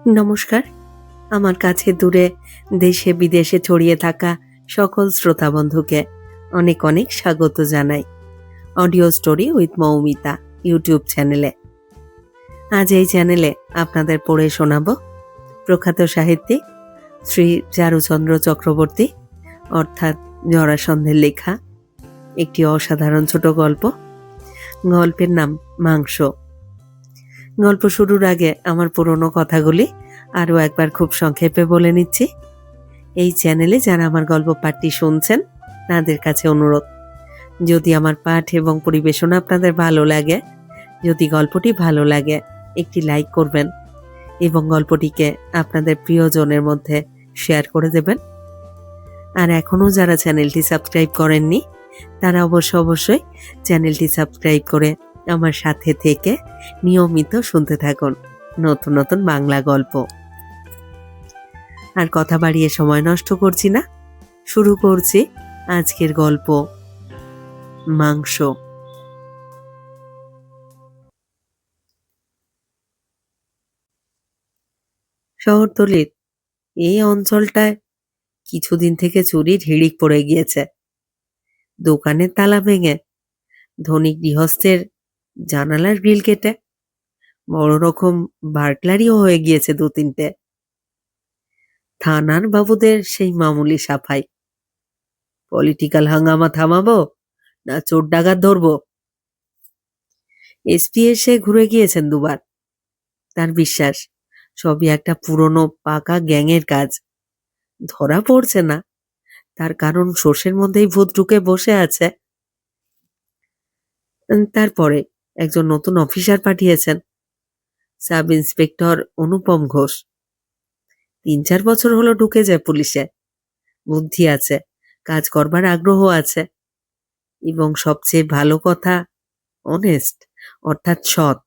নমস্কার। আমার কাছে দূরে দেশে বিদেশে ছড়িয়ে থাকা সকল শ্রোতা বন্ধুকে অনেক অনেক স্বাগত জানাই audio story with Moumita YouTube চ্যানেলে। আজ এই চ্যানেলে আপনাদের পড়ে শোনাব প্রখ্যাত সাহিত্যিক শ্রী চারুচন্দ্র চক্রবর্তী অর্থাৎ জরাসন্ধের লেখা একটি অসাধারণ ছোট গল্প। গল্পের নাম মাংস। গল্প শুরুর আগে আমার পুরনো কথাগুলি আরও একবার খুব সংক্ষেপে বলে নিচ্ছি। এই চ্যানেলে যারা আমার গল্প পাঠটি শুনছেন তাদের কাছে অনুরোধ, যদি আমার পাঠ এবং পরিবেশনা আপনাদের ভালো লাগে, যদি গল্পটি ভালো লাগে, একটি লাইক করবেন এবং গল্পটিকে আপনাদের প্রিয়জনের মধ্যে শেয়ার করে দেবেন। আর এখনও যারা চ্যানেলটি সাবস্ক্রাইব করেননি তারা অবশ্যই চ্যানেলটি সাবস্ক্রাইব করে আমার সাথে থেকে নিয়মিত শুনতে থাকুন নতুন নতুন বাংলা গল্প। আর কথা বাড়িয়ে সময় নষ্ট করছি না, শুরু করছি আজকের গল্প মাংস। শহরতলির এই অঞ্চলটায় কিছুদিন থেকে চুরির হিড়িক পড়ে গিয়েছে। দোকানের তালা ভেঙে, ধনী গৃহস্থের জানালার গ্রিল কেটে, বড় রকম বার্গলারিও হয়ে গিয়েছে 2-3টে। থানার বাবুদের সেই মামুলি সাফাই। পলিটিক্যাল হাঙ্গামা থামাবো না চোর ডাকাত ধরবো? এসপি এসে ঘুরে গিয়েছেন 2বার। তার বিশ্বাস সবই একটা পুরনো পাকা গ্যাংয়ের কাজ। ধরা পড়ছে না, তার কারণ শোষের মধ্যেই ভূত ঢুকে বসে আছে। তারপরে একজন নতুন অফিসার পাঠিয়েছেন, সাব ইন্সপেক্টর অনুপম ঘোষ। 3-4 বছর হলো ঢুকে যায় পুলিশে। বুদ্ধি আছে, কাজ করবার আগ্রহ আছে, এবং সবচেয়ে ভালো কথা অনেস্ট অর্থাৎ সৎ।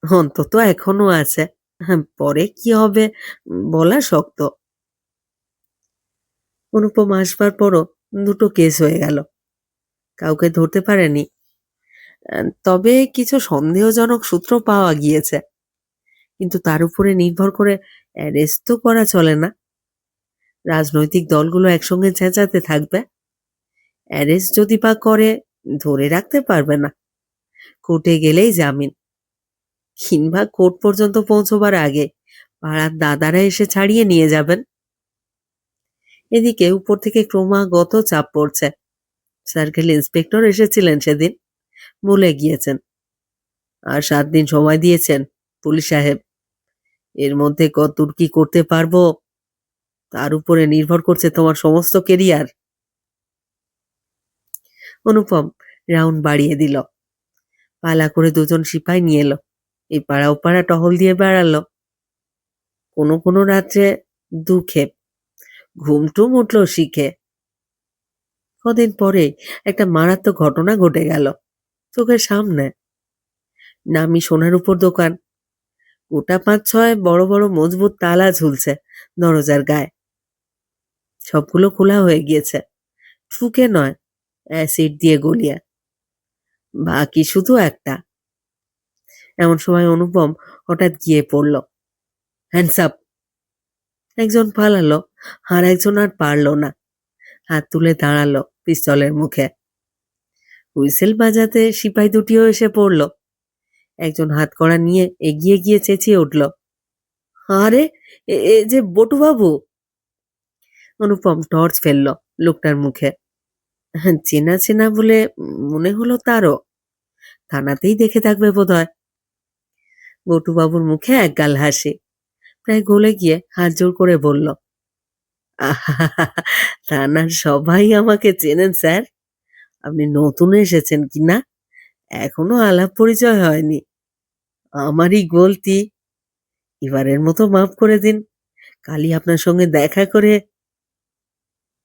অন্তত এখনো আছে, পরে কি হবে বলা শক্ত। অনুপম আসবার পরও 2টো কেস হয়ে গেল, কাউকে ধরতে পারেনি। তবে কিছু সন্দেহজনক সূত্র পাওয়া গিয়েছে, কিন্তু তার উপরে নির্ভর করে অ্যারেস্ট তো করা চলে না। রাজনৈতিক দলগুলো একসঙ্গে চেঁচাতে থাকবে, অ্যারেস্ট যদি বা করে ধরে রাখতে পারবে না। কোর্টে গেলেই জামিন, কিংবা কোর্ট পর্যন্ত পৌঁছবার আগে পাড়ার দাদারা এসে ছাড়িয়ে নিয়ে যাবেন। এদিকে উপর থেকে ক্রমাগত চাপ পড়ছে। সার্কেল ইন্সপেক্টর এসেছিলেন সেদিন, বলে গিয়েছেন, আর 7 দিন সময় দিয়েছেন পুলিশ সাহেব। এর মধ্যে কতদূর কি করতে পারবো তার উপরে নির্ভর করছে তোমার সমস্ত কেরিয়ার। অনুপম রাউন্ড বাড়িয়ে দিল। পালা করে 2জন সিপাই নিয়ে এলো, এই পাড়া ও পাড়া টহল দিয়ে বেড়ালো। কোনো রাত্রে 2 ক্ষেপ ঘুমটুম উঠল শিখে। কদিন পরে একটা মারাত্মক ঘটনা ঘটে গেল চোখের সামনে। নামি সোনার উপর দোকান, গোটা 5-6 বড় বড় মজবুত তালা ঝুলছে দরজার গায়ে। সবগুলো খোলা হয়ে গিয়েছে, ঠুকে নয়, অ্যাসিড দিয়ে গলিয়ে। বাকি শুধু একটা। এমন সময় অনুপম হঠাৎ গিয়ে পড়ল। Hands up! একজন পালালো, আর একজন আর পারল না। হাত তুলে দাঁড়ালো পিস্তলের মুখে। হুইসেল বাজাতে সিপাই দুটিও এসে পড়ল। একজন হাতকড়া নিয়ে এগিয়ে গিয়ে চেঁচিয়ে উঠল, আরে এ যে বটুবাবু! অনুপম টর্চ ফেলল লোকটার মুখে। চেনা চেনা বলে মনে হলো তারও। থানাতেই দেখে থাকবে বোধহয়। বটুবাবুর মুখে একগাল হাসি, প্রায় গলে গিয়ে হাত জোর করে বলল, থানার সবাই আমাকে চেনেন স্যার। আপনি নতুন এসেছেন কিনা এখনো আলাপ পরিচয় হয়নি। আমারই গলতি, এবারের মতো মাফ করে দিন। কালই আপনার সঙ্গে দেখা করে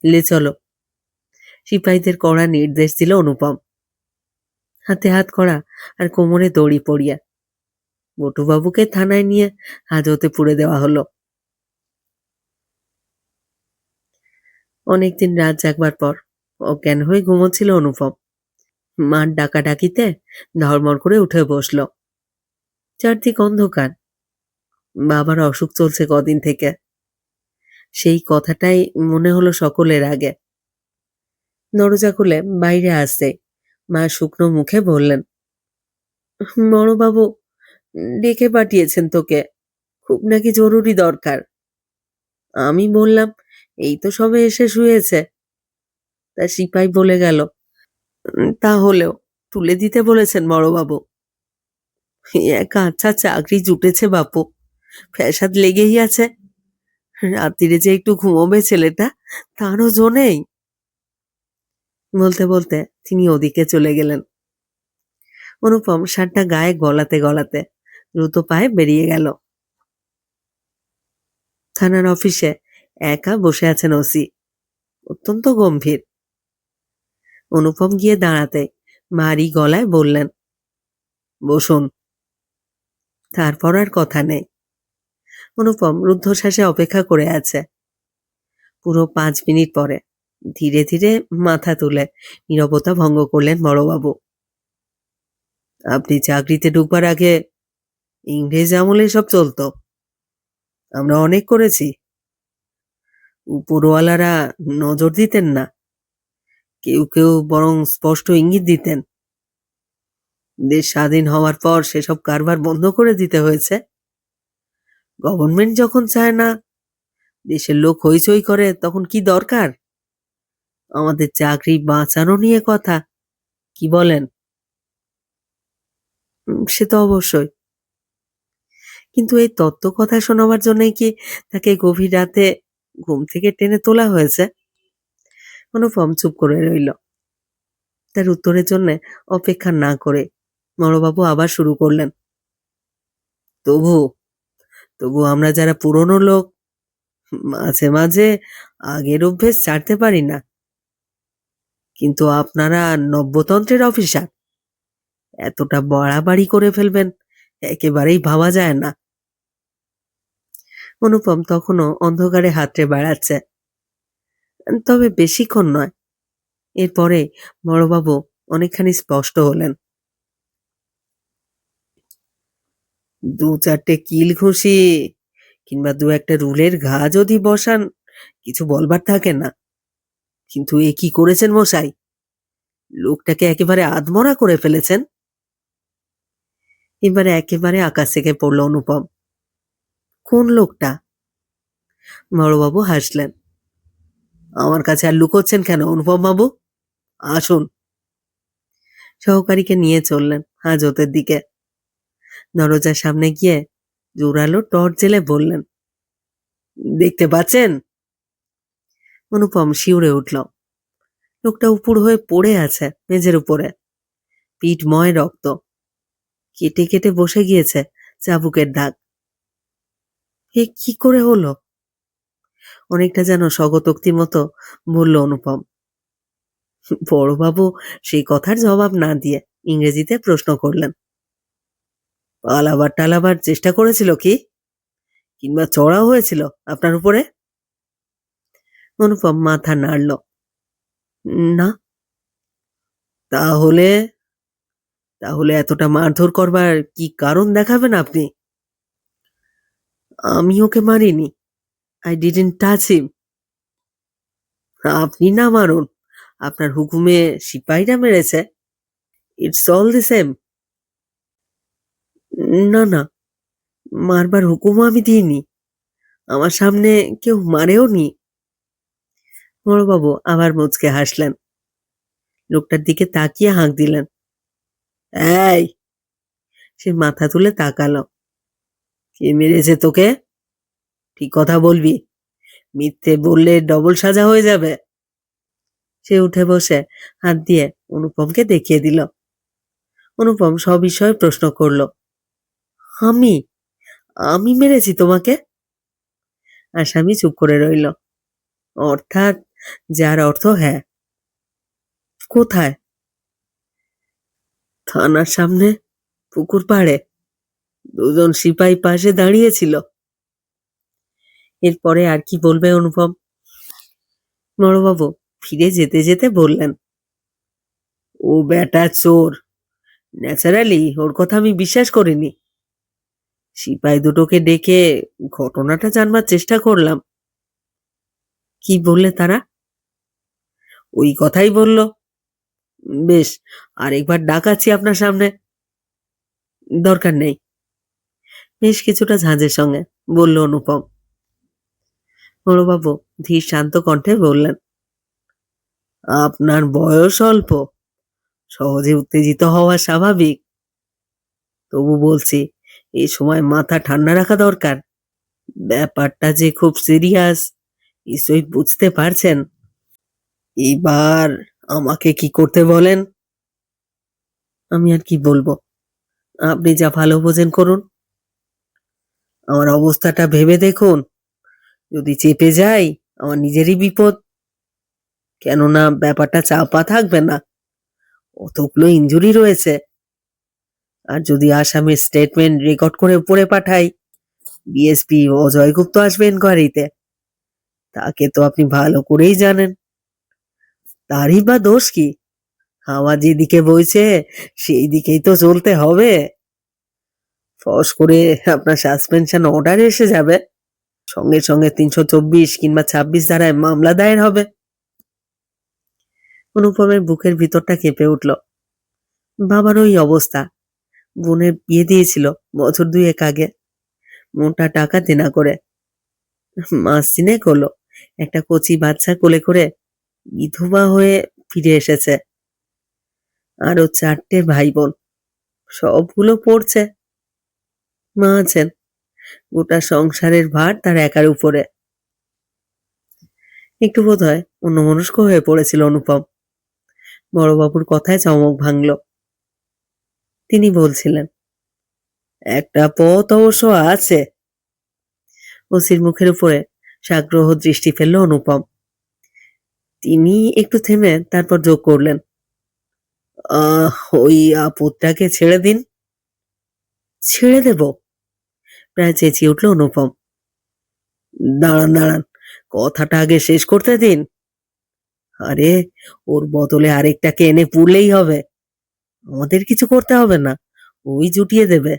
লে চলো। সিপাহীদের কড়া নির্দেশ দিল অনুপম, হাতে হাত করা আর কোমরে দড়ি পড়িয়া। বটুবাবুকে থানায় নিয়ে হাজতে পুরে দেওয়া হলো। অনেকদিন রাত জাগবার পর অজ্ঞান হয়ে ঘুমোচ্ছিল অনুপম। মার ডাকাডাকিতে ধর্মর করে উঠে বসল। চারদিক অন্ধকার। বাবার অসুখ চলছে কদিন থেকে। সেই কথাটাই মনে হলো সকলের আগে। দরজা খুলে বাইরে আসতে মা শুকনো মুখে বললেন, বড়বাবু ডেকে পাঠিয়েছেন তোকে, খুব নাকি জরুরি দরকার। আমি বললাম, এই তো সবে এসে শুয়েছে। তা সিপাই বলে গেল, তাহলেও তুলে দিতে বলেছেন বড়বাবু। এক আচ্ছা চাকরি জুটেছে বাপু, ফ্যাসাদ লেগেই আছে। রাত্রিরে যে একটু ঘুমোবে ছেলেটা, তারও জো নেই। বলতে বলতে তিনি ওদিকে চলে গেলেন। অনুপম শার্টটা গায়ে গলাতে গলাতে দ্রুত পায়ে বেরিয়ে গেল। থানার অফিসে একা বসে আছেন ওসি, অত্যন্ত গম্ভীর। অনুপম গিয়ে দাঁড়াতে মারি গলায় বললেন, বসুন। তারপর আর কথা নেই। অনুপম রুদ্ধশ্বাসে অপেক্ষা করে আছে। পুরো 5 মিনিট পরে ধীরে ধীরে মাথা তুলে নীরবতা ভঙ্গ করলেন বড়বাবু। আপনি চাকরিতে ঢুকবার আগে ইংরেজ আমলে সব চলতো, আমরা অনেক করেছি। উপরওয়ালারা নজর দিতেন না, কেউ কেউ বরং স্পষ্ট ইঙ্গিত দিতেন। দেশ স্বাধীন হওয়ার পর সেসব কারবার বন্ধ করে দিতে হয়েছে। গভর্নমেন্ট যখন চায় না, দেশের লোক হইচই করে, তখন কি দরকার? আমাদের চাকরি বাঁচানো নিয়ে কথা, কি বলেন? সে তো অবশ্যই, কিন্তু এই তত্ত্ব কথা শোনাবার জন্যই কি তাকে গভীর রাতে ঘুম থেকে টেনে তোলা হয়েছে? অনুপম চুপ করে রইল। তার উত্তরের জন্য অপেক্ষা না করে বড়বাবু আবার শুরু করলেন, তবু তবু আমরা যারা পুরনো লোক, মাঝে মাঝে আগের অভ্যেস ছাড়তে পারি না। কিন্তু আপনারা নব্যতন্ত্রের অফিসার, এতটা বাড়াবাড়ি করে ফেলবেন একেবারেই ভাবা যায় না। অনুপম তখনও অন্ধকারে হাতড়ে বেড়াচ্ছে, তবে বেশিক্ষণ নয়। এরপরে বড়বাবু অনেকখানি স্পষ্ট হলেন। 2-4টে কিল ঘুষি কিংবা 2-একটা রুলের ঘা যদি বসান, কিছু বলবার থাকে না। কিন্তু এ কি করেছেন মশাই? লোকটাকে একেবারে আধমরা করে ফেলেছেন। এবারে একেবারে আকাশ থেকে পড়ল অনুপম। কোন লোকটা? বড়বাবু হাসলেন। আমার কাছে আর লুকোচ্ছেন কেন অনুপম বাবু? আসুন। সহকারীকে নিয়ে চললেন হাজতের দিকে। দরজার সামনে গিয়ে জোরালো টর্চ জেলে বললেন, দেখতে পাচ্ছেন? অনুপম শিউরে উঠল। লোকটা উপুড় হয়ে পড়ে আছে মেঝের উপরে, পিঠময় রক্ত, কেটে কেটে বসে গিয়েছে চাবুকের দাগ। এ কি করে হলো? অনেকটা যেন স্বগতোক্তির মতো বলল অনুপম। বড়বাবু সেই কথার জবাব না দিয়ে ইংরেজিতে প্রশ্ন করলেন, পালাবার টালাবার চেষ্টা করেছিল কি, কিংবা চড়াও হয়েছিল আপনার উপরে? অনুপম মাথা নাড়ল। না। তাহলে তাহলে এতটা মারধর করবার কি কারণ দেখাবেন আপনি? আমি ওকে মারিনি। আই ডিডন্ট টাচ হিম। আপনি না মারুন, আপনার হুকুমে সিপাহীরা মেরেছে। It's all the same. না না, মারবার হুকুমও আমি দিইনি, আমার সামনে কেউ মারেও নি। বড়বাবু আবার মুচকে হাসলেন। লোকটার দিকে তাকিয়ে হাঁক দিলেন, এই! সে মাথা তুলে তাকালো। কে মেরেছে তোকে? ঠিক কথা বলবি, মিথ্যে বললে ডবল সাজা হয়ে যাবে। সে উঠে বসে হাত দিয়ে অনুপমকে দেখিয়ে দিল। অনুপম সবিষয়ে প্রশ্ন করল, আমি আমি মেরেছি তোমাকে? আসামি চুপ করে রইল। অর্থাৎ, যার অর্থ হ্যাঁ। কোথায়? থানার সামনে, পুকুর পাড়ে। 2জন সিপাহী পাশে দাঁড়িয়েছিল। এরপরে আর কি বলবে অনুপম? বড়বাবু ফিরে যেতে যেতে বললেন, ও বেটা চোর, ন্যাচারালি ওর কথা আমি বিশ্বাস করিনি। সিপাই দুটোকে ডেকে ঘটনাটা জানবার চেষ্টা করলাম। কি বললে তারা? ওই কথাই বলল, বেশ, আরেকবার ডাকাচ্ছি আপনার সামনে। দরকার নেই। বেশ কিছুটা ঝাঁজের সঙ্গে বলল অনুপম। বড়বাবু ধীর শান্ত কণ্ঠে বললেন, আপনার বয়স অল্প, সহজে উত্তেজিত হওয়া স্বাভাবিক। তবু বলছি, এই সময় মাথা ঠান্ডা রাখা দরকার। ব্যাপারটা যে খুব সিরিয়াস, নিশ্চয়ই বুঝতে পারছেন। এবার আমাকে কি করতে বলেন? আমি আর কি বলবো, আপনি যা ভালো বোঝেন করুন। আমার অবস্থাটা ভেবে দেখুন, যদি চেপে যাই আমার নিজেরই বিপদ। কেননা ব্যাপারটা চাপা থাকবে না, অতগুলো ইনজুরি রয়েছে। আর যদি আসামির স্টেটমেন্ট রেকর্ড করে উপরে পাঠাই, ডিএসপি অজয় গুপ্ত আসবে এনকোয়ারিতে। তাকে তো আপনি ভালো করেই জানেন। তারই বা দোষ কি? হাওয়া যেদিকে বইছে সেই দিকেই তো চলতে হবে। ফস করে আপনার সাসপেনশন অর্ডার এসে যাবে, সঙ্গে সঙ্গে 324 কিংবা 26 ধারায় মামলা দায়ের হবে। অনুপমের বুকের ভিতরটা কেঁপে উঠল। বাবার ওই অবস্থা, বোনের বিয়ে দিয়েছিল বছর 2 আগে, মোটা টাকা দেনা করে। মাস 3 হলো একটা কচি বাচ্চা কোলে করে বিধবা হয়ে ফিরে এসেছে। আরো 4টে ভাই বোন, সবগুলো পড়ছে। মা আছেন, গোটা সংসারের ভার তার একার উপরে। একটু বোধহয় অন্যমনস্ক হয়ে পড়েছিল অনুপম। বড়বাবুর কথায় চমক ভাঙল। তিনি বলছিলেন, একটা পথ অবশ্য আছে। ওসির মুখের উপরে সাগ্রহ দৃষ্টি ফেলল অনুপম। তিনি একটু থেমে তারপর যোগ করলেন, ওই আপদটাকে ছেড়ে দিন। ছেড়ে দেব? প্রায় চেঁচিয়ে উঠল অনুপম। দাঁড়ান দাঁড়ান, কথাটা আগে শেষ করতে দিন। আরে, ওর বদলে আরেকটাকে এনে পুড়লেই হবে। আমাদের কিছু করতে হবে না, ওই জুটিয়ে দেবে।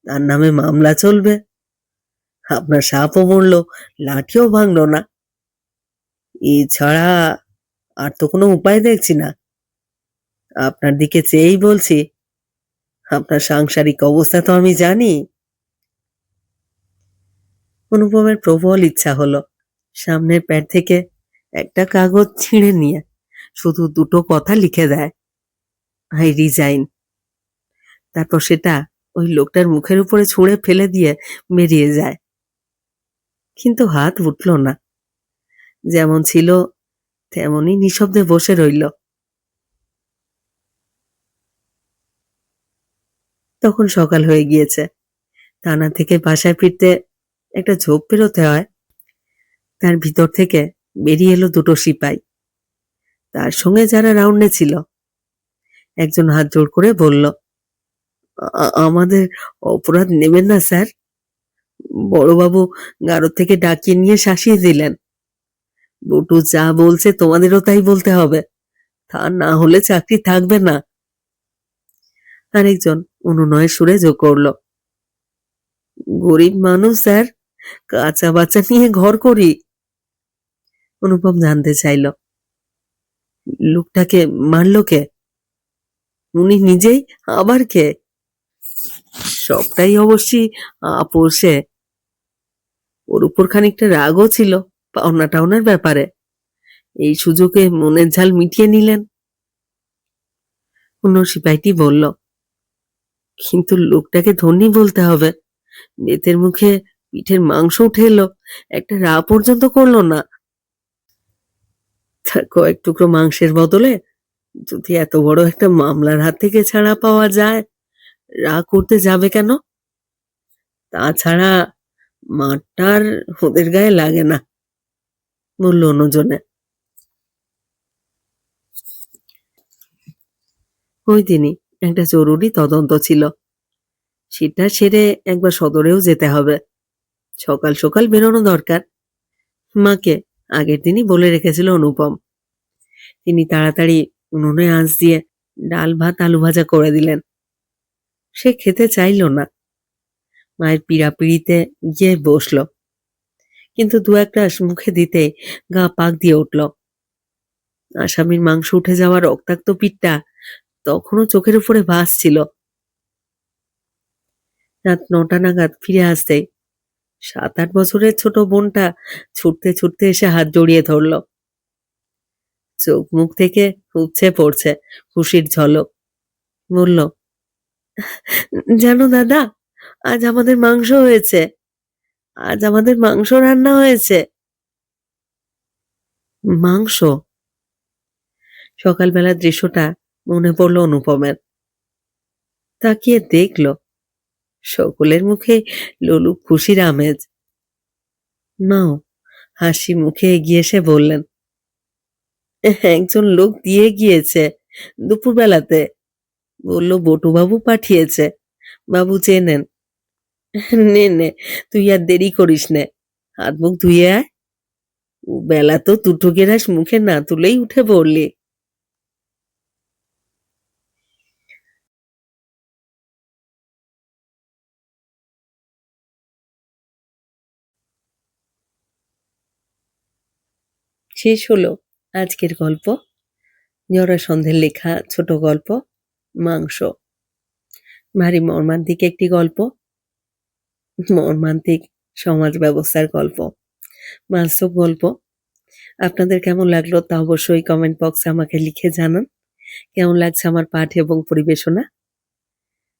তার নামে মামলা চলবে। আপনার সাপও মরল, লাঠিও ভাঙলো না। এছাড়া আর তো কোনো উপায় দেখছি না। আপনার দিকে চেয়েই বলছি, আপনার সাংসারিক অবস্থা তো আমি জানি। অনুপমের প্রবল ইচ্ছা হলো সামনের প্যাড থেকে একটা কাগজ ছিঁড়ে নিয়ে শুধু 2টো কথা লিখে দেয়, আই রিজাইন। তারপর সেটা ওই লোকটার মুখের উপরে ছুঁড়ে ফেলে দিয়ে বেরিয়ে যায়। কিন্তু হাত উঠল না, যেমন ছিল তেমনই নিঃশব্দে বসে রইল। তখন সকাল হয়ে গিয়েছে। থানা থেকে বাসায় ফিরতে একটা ঝোপ পেরোতে হয়। তার ভিতর থেকে বেরিয়ে এলো 2টো সিপাই। তার সঙ্গে যারা রাউন্ডে ছিল, একজন হাত জোড় করে বলল, আমাদের অপরাধ নেবেন না স্যার। বড়বাবু গাড়ো থেকে ডাকিয়ে নিয়ে শাসিয়ে দিলেন। বটু যা বলছে তোমাদেরও তাই বলতে হবে, তা না হলে চাকরি থাকবে না। আরেকজন অনুনয়ের সুরে যোগ করল, গরিব মানুষ স্যার, কাঁচা বাচ্চা নিয়ে ঘর করি। অনুপম জানতে চাইল, লোকটাকে মারল কে? উনি নিজেই, আবার কে? সবটাই অবশ্যই আপোষে। ওর উপর খানিকটা রাগও ছিল পাওনা টাওনার ব্যাপারে। এই সুযোগে মনের ঝাল মিটিয়ে নিলেন। অন্য সিপাইটি বলল, কিন্তু লোকটাকে ধনী বলতে হবে। বেতের মুখে পিঠের মাংস উঠে এলো, একটা রা পর্যন্ত করলো না। তার কয়েক টুকরো মাংসের বদলে যদি এত বড় একটা মামলার হাত থেকে ছাড়া পাওয়া যায়, রা করতে যাবে কেন? তাছাড়া মারটার ওদের গায়ে লাগে না, বলল অন্যজনে। ওই দিনই একটা জরুরি তদন্ত ছিল, সেটা সেরে একবার সদরেও যেতে হবে। সকাল সকাল বেরোনো দরকার। মাকে আগের দিনই বলে রেখেছিল অনুপম। তিনি তাড়াতাড়ি উনুনে আঁচ দিয়ে ডাল ভাত আলু ভাজা করে দিলেন। সে খেতে চাইল না। মায়ের পীড়াপিড়িতে গিয়ে বসলো, কিন্তু দু এক গ্রাস মুখে দিতে গা পাক দিয়ে উঠল। আসামির মাংস উঠে যাওয়া রক্তাক্ত পিঠটা তখনও চোখের উপরে ভাসছিল। রাত ৯টা নাগাদ ফিরে আসতেই ৭-৮ বছরের ছোট বোনটা ছুটতে ছুটতে এসে হাত জড়িয়ে ধরল। চোখ মুখ থেকে উপচে পড়ছে খুশির ঝলক। বলল, জানো দাদা, আজ আমাদের মাংস হয়েছে, আজ আমাদের মাংস রান্না হয়েছে। মাংস? সকালবেলার দৃশ্যটা মনে পড়ল অনুপমের। তাকিয়ে দেখল সকলের মুখে লোলুপ খুশির আমেজ। মাও হাসি মুখে এগিয়ে এসে বললেন, একজন লোক দিয়ে গিয়েছে দুপুরবেলাতে, বলল বটুবাবু পাঠিয়েছে, বাবু চেনেন। নে নে, তুই আর দেরি করিস নে, হাত মুখ ধুয়ে আয়। বেলা তো দুটো গেরাস মুখে না তুলেই উঠে পড়লি। শেষ হলো আজকের গল্প, জরাসন্ধের লেখা ছোট গল্প মাংস। ভারী মর্মান্তিক একটি গল্প, মর্মান্তিক সমাজ ব্যবস্থার গল্প, বাস্তব গল্প। আপনাদের কেমন লাগলো তা অবশ্যই কমেন্ট বক্সে আমাকে লিখে জানান। কেমন লাগছে আমার পাঠ এবং পরিবেশনা,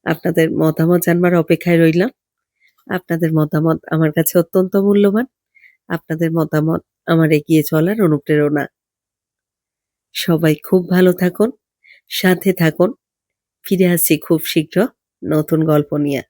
আপনাদের মতামত জানবার অপেক্ষায় রইলাম। আপনাদের মতামত আমার কাছে অত্যন্ত মূল্যবান। আপনাদের মতামত আমার এগিয়ে চলার অনুপ্রেরণা। সবাই খুব ভালো থাকুন, সাথে থাকুন। ফিরে আসছি খুব শীঘ্র নতুন গল্প নিয়ে।